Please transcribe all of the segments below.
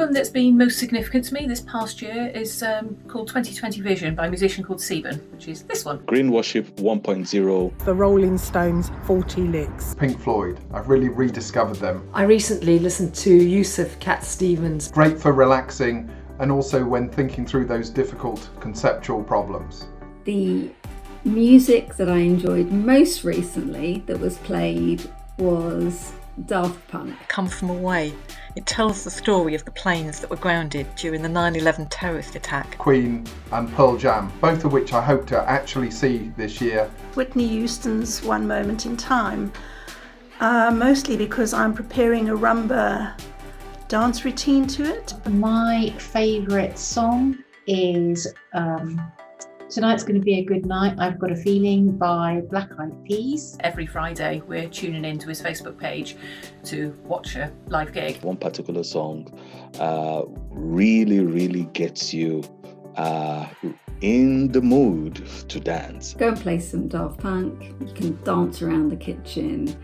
album that's been most significant to me this past year is called 2020 Vision by a musician called Seben, which is this one. Green Worship 1.0. The Rolling Stones, 40 Licks. Pink Floyd, I've really rediscovered them. I recently listened to Yusuf Cat Stevens. Great for relaxing and also when thinking through those difficult conceptual problems. The music that I enjoyed most recently that was played was Daft Punk. Come From Away. It tells the story of the planes that were grounded during the 9/11 terrorist attack. Queen and Pearl Jam, both of which I hope to actually see this year. Whitney Houston's One Moment in Time, mostly because I'm preparing a rumba dance routine to it. My favourite song is Tonight's Going to Be a Good Night, I've Got a Feeling by Black Eyed Peas. Every Friday we're tuning into his Facebook page to watch a live gig. One particular song really gets you in the mood to dance. Go and play some Daft Punk. You can dance around the kitchen,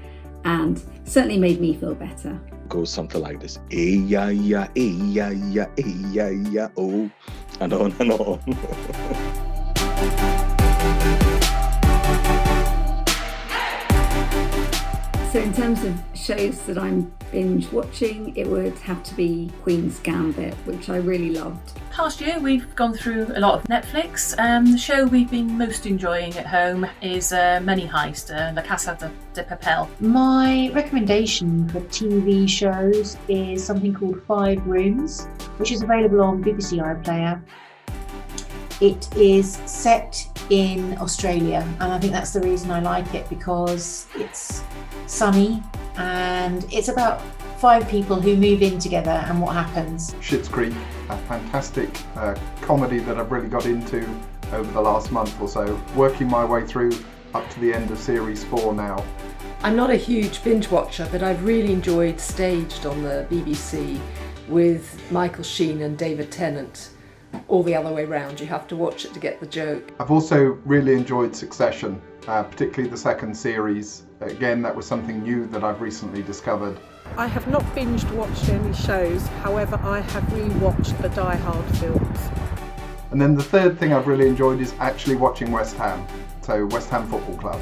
and certainly made me feel better. Goes something like this. Eh ya ya, eh ya ya, eh ya ya, oh, and on and on. So in terms of shows that I'm binge watching, it would have to be Queen's Gambit, which I really loved. Past year we've gone through a lot of Netflix. The show we've been most enjoying at home is Money Heist, La Casa de Papel. My recommendation for TV shows is something called 5 Rooms, which is available on BBC iPlayer. It is set in Australia, and I think that's the reason I like it, because it's sunny and it's about 5 people who move in together and what happens. Schitt's Creek, a fantastic comedy that I've really got into over the last month or so, working my way through up to the end of series 4 now. I'm not a huge binge watcher, but I've really enjoyed Staged on the BBC with Michael Sheen and David Tennant. All the other way round, you have to watch it to get the joke. I've also really enjoyed Succession, particularly the second series. Again, that was something new that I've recently discovered. I have not binged watched any shows, however I have rewatched the Die Hard films. And then the third thing I've really enjoyed is actually watching West Ham, so West Ham Football Club.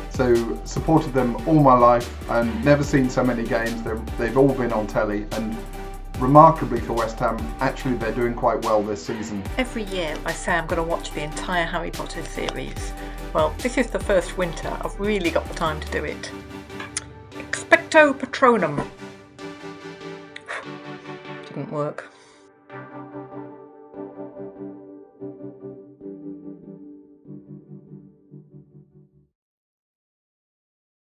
So supported them all my life and never seen so many games. They've all been on telly, and remarkably for West Ham, actually they're doing quite well this season. Every year I say I'm going to watch the entire Harry Potter series. Well, this is the first winter I've really got the time to do it. Expecto Patronum. Didn't work.